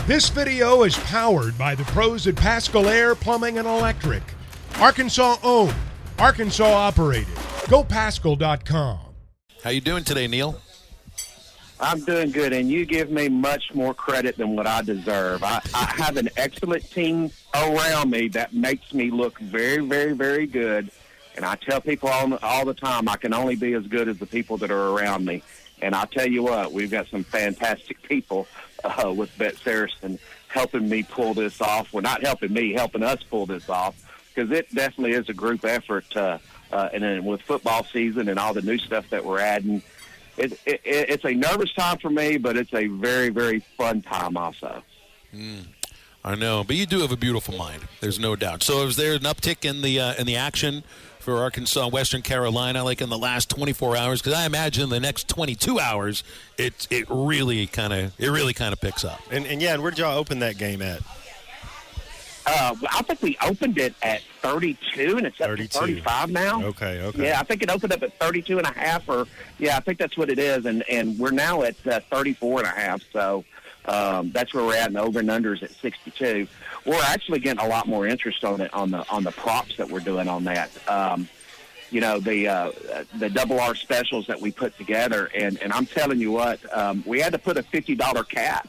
This video is powered by the pros at Pascal Air Plumbing and Electric. Arkansas owned, Arkansas operated. GoPascal.com. How you doing today, Neal? I'm doing good, and you give me much more credit than what I deserve. I have an excellent team around me that makes me look very, very, very good. And I tell people all the time, I can only be as good as the people that are around me. And I'll tell you what, we've got some fantastic people with Saracen helping me pull this off. Well, not helping me, helping us pull this off, because it definitely is a group effort. And then with football season and all the new stuff that we're adding, it's a nervous time for me, but it's a very, very fun time also. I know, but you do have a beautiful mind. There's no doubt. So is there an uptick in the action for Arkansas, Western Carolina, like in the last 24 hours? Because I imagine in the next 22 hours, it really kind of picks up. And where did y'all open that game at? I think we opened it at 32, and it's up to 35 now. Okay. Yeah, I think it opened up at 32 and a half, or I think that's what it is, and we're now at 34 and a half. So that's where we're at, and the over and unders at 62. We're actually getting a lot more interest on it on the props that we're doing on that. The double R specials that we put together, and I'm telling you what, we had to put a $50 cap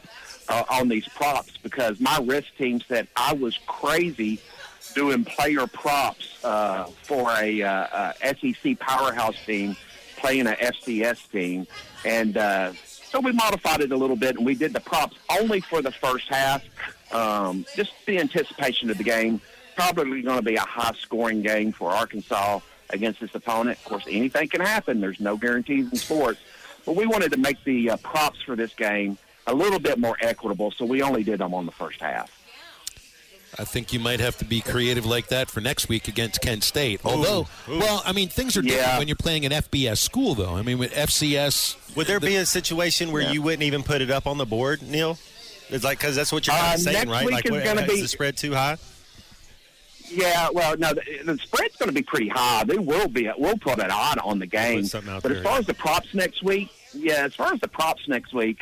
on these props because my risk team said I was crazy doing player props for a SEC powerhouse team playing an FCS team. And so we modified it a little bit, and we did the props only for the first half, just the anticipation of the game. Probably going to be a high-scoring game for Arkansas against this opponent. Of course, anything can happen. There's no guarantees in sports. But we wanted to make the props for this game a little bit more equitable, so we only did them on the first half. I think you might have to be creative like that for next week against Kent State. Although, well, I mean, things are different when you're playing an FBS school, though. I mean, with FCS... Would there be a situation where you wouldn't even put it up on the board, Neal? It's like, because that's what you're kind of saying, right? Like, is the spread too high? Yeah, well, no, the spread's going to be pretty high. We'll put it on the game. But as far as the props next week,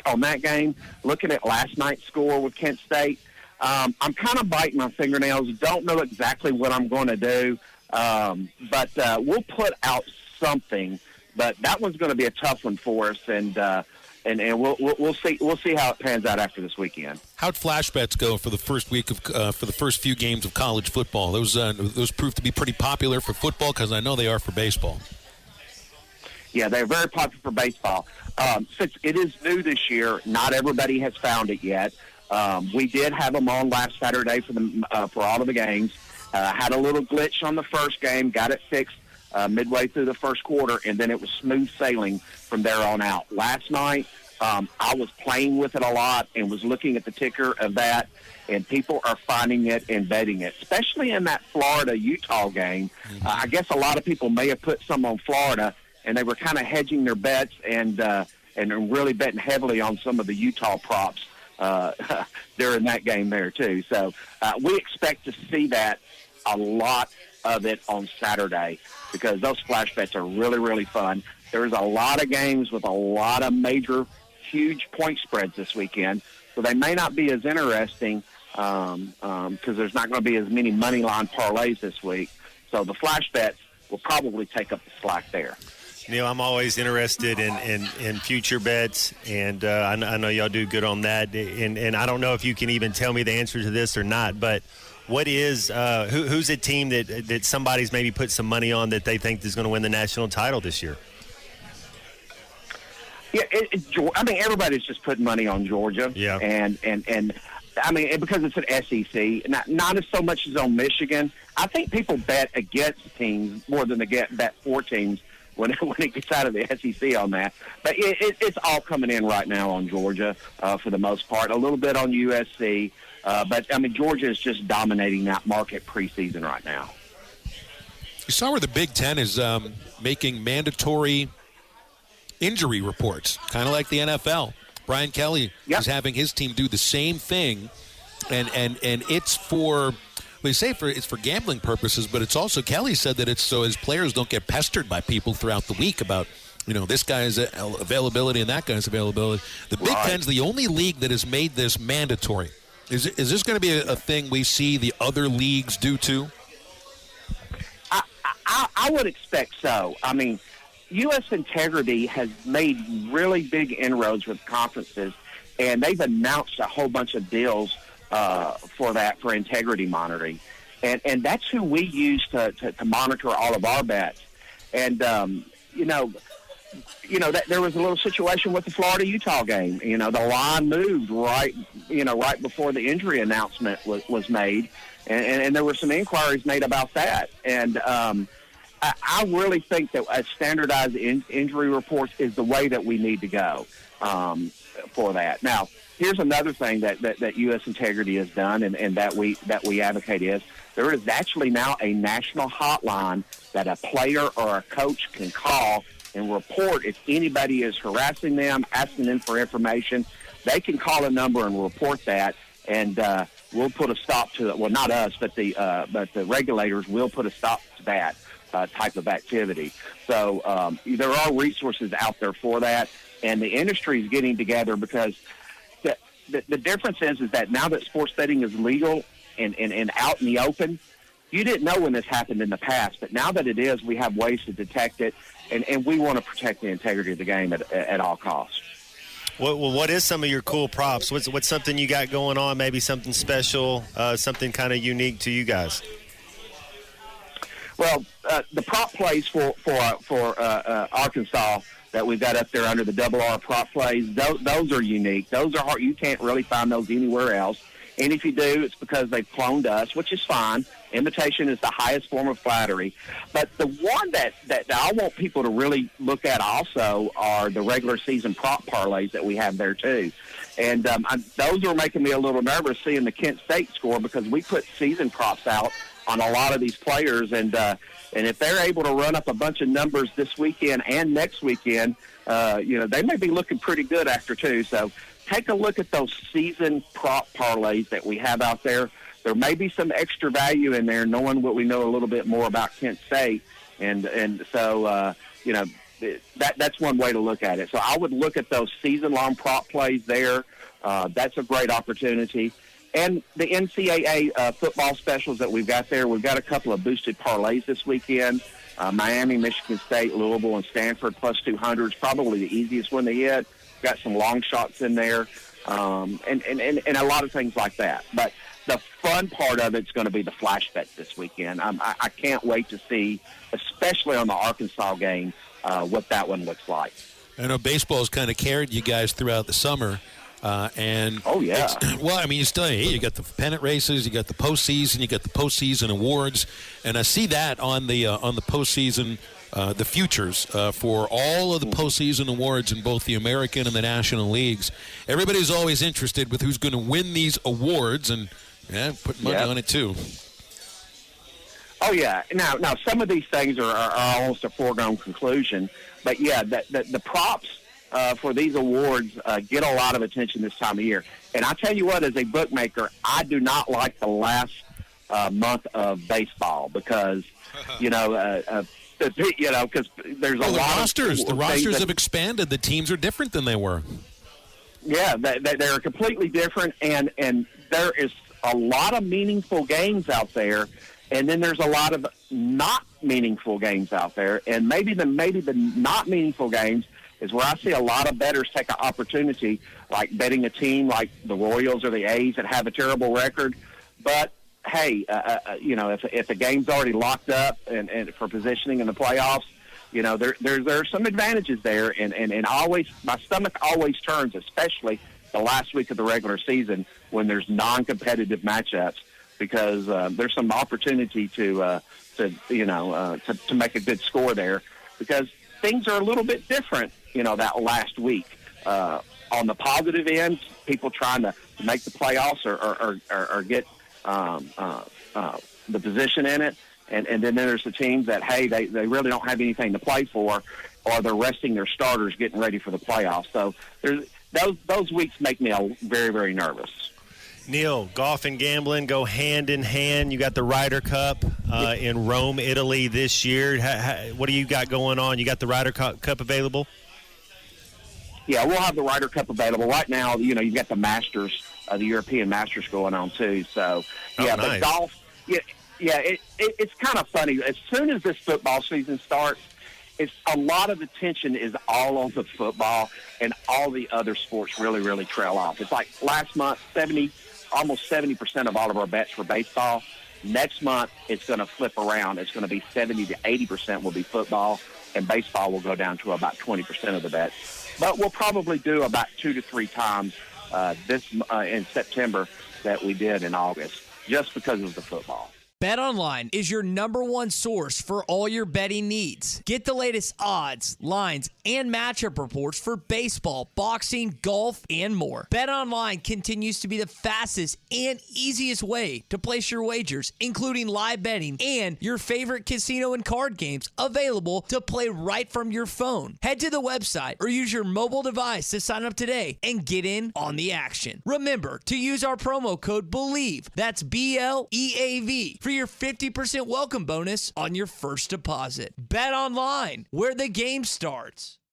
on that game, looking at last night's score with Kent State, I'm kind of biting my fingernails. Don't know exactly what I'm going to do, but we'll put out something. But that one's going to be a tough one for us, and we'll see. We'll see how it pans out after this weekend. How'd flash bets go for the first week of for the first few games of college football? Those proved to be pretty popular for football, because I know they are for baseball. Yeah, they're very popular for baseball. Since it is new this year, not everybody has found it yet. We did have them on last Saturday for all of the games. Had a little glitch on the first game, got it fixed midway through the first quarter, and then it was smooth sailing from there on out. Last night, I was playing with it a lot and was looking at the ticker of that, and people are finding it and betting it, especially in that Florida-Utah game. I guess a lot of people may have put some on Florida, and they were kind of hedging their bets and really betting heavily on some of the Utah props during that game there too. So we expect to see that a lot of it on Saturday, because those flash bets are really, really fun. There's a lot of games with a lot of major, huge point spreads this weekend, so they may not be as interesting because there's not going to be as many money line parlays this week. So the flash bets will probably take up the slack there. Neal, I'm always interested in future bets, and I know y'all do good on that. And I don't know if you can even tell me the answer to this or not, but what is who's a team that somebody's maybe put some money on that they think is going to win the national title this year? Yeah, I mean, everybody's just putting money on Georgia. Yeah. And I mean, because it's an SEC, not as so much as on Michigan. I think people bet against teams more than they bet for teams when it gets out of the SEC on that. But it's all coming in right now on Georgia for the most part, a little bit on USC. But, I mean, Georgia is just dominating that market preseason right now. You saw where the Big Ten is making mandatory injury reports, kind of like the NFL. Brian Kelly is having his team do the same thing, and it's for they say it's for gambling purposes, but it's also, Kelly said that it's so his players don't get pestered by people throughout the week about, this guy's availability and that guy's availability. The Big Ten's the only league that has made this mandatory. Is this going to be a thing we see the other leagues do too? I would expect so. I mean, U.S. Integrity has made really big inroads with conferences, and they've announced a whole bunch of deals for integrity monitoring. And that's who we use to monitor all of our bets. And, that there was a little situation with the Florida-Utah game. The line moved right before the injury announcement was made. And there were some inquiries made about that. And I really think that a standardized injury reports is the way that we need to go for that. Now, here's another thing that U.S. Integrity has done and that we advocate is there is actually now a national hotline that a player or a coach can call and report if anybody is harassing them, asking them for information. They can call a number and report that, and we'll put a stop to it. Well, not us, but the regulators will put a stop to that type of activity. So there are resources out there for that, and the industry is getting together because the difference is that now that sports betting is legal and out in the open, you didn't know when this happened in the past, but now that it is, we have ways to detect it, and we want to protect the integrity of the game at all costs. Well, what is some of your cool props? What's something you got going on, maybe something special, something kind of unique to you guys? Well, the prop plays for Arkansas that we've got up there under the RR prop plays, those are unique. Those are hard. You can't really find those anywhere else. And if you do, it's because they've cloned us, which is fine. Imitation is the highest form of flattery. But the one that I want people to really look at also are the regular season prop parlays that we have there too. And those are making me a little nervous seeing the Kent State score because we put season props out on a lot of these players. And if they're able to run up a bunch of numbers this weekend and next weekend, they may be looking pretty good after two. So take a look at those season prop parlays that we have out there. There may be some extra value in there, knowing what we know a little bit more about Kent State, and so that's one way to look at it. So I would look at those season-long prop plays there. That's a great opportunity. And the NCAA football specials that we've got there, we've got a couple of boosted parlays this weekend. Miami, Michigan State, Louisville, and Stanford plus 200 is probably the easiest one to hit. Got some long shots in there, and a lot of things like that. But the fun part of it's going to be the flash bet this weekend. I can't wait to see, especially on the Arkansas game, what that one looks like. I know baseball's kind of carried you guys throughout the summer. Oh yeah. You got the pennant races, you got the postseason, you got the postseason awards, and I see that on the postseason. The futures for all of the postseason awards in both the American and the National Leagues. Everybody's always interested with who's going to win these awards, and put money on it too. Oh yeah. Now some of these things are almost a foregone conclusion, but yeah, the props for these awards get a lot of attention this time of year. And I tell you what, as a bookmaker, I do not like the last month of baseball because because there's a lot of the rosters have expanded. The teams are different than they were. Yeah, they're completely different, and there is a lot of meaningful games out there, and then there's a lot of not meaningful games out there, and maybe the not meaningful games is where I see a lot of bettors take an opportunity, like betting a team like the Royals or the A's that have a terrible record, but hey, if a game's already locked up and for positioning in the playoffs, there are some advantages there, and always my stomach always turns, especially the last week of the regular season when there's non-competitive matchups, because there's some opportunity to make a good score there, because things are a little bit different, that last week. On the positive end, people trying to make the playoffs or get the position in it, and then there's the teams that, hey, they really don't have anything to play for, or they're resting their starters getting ready for the playoffs. So those weeks make me very, very nervous. Neal, golf and gambling go hand in hand. You got the Ryder Cup in Rome, Italy this year. What do you got going on? You got the Ryder Cup available? Yeah, we'll have the Ryder Cup available. Right now, you've got the Masters the European Masters going on too. So yeah, nice. But golf, it's kind of funny. As soon as this football season starts, it's a lot of the tension is all on the football, and all the other sports really, really trail off. It's like last month, almost 70% of all of our bets were baseball. Next month, it's going to flip around. It's going to be 70 to 80% will be football, and baseball will go down to about 20% of the bets. But we'll probably do about 2 to 3 times in September that we did in August, just because of the football. BetOnline is your #1 source for all your betting needs. Get the latest odds, lines, and matchup reports for baseball, boxing, golf, and more. BetOnline continues to be the fastest and easiest way to place your wagers, including live betting and your favorite casino and card games available to play right from your phone. Head to the website or use your mobile device to sign up today and get in on the action. Remember to use our promo code BELIEVE, that's BLEAV, for your 50% welcome bonus on your first deposit. Bet online, where the game starts.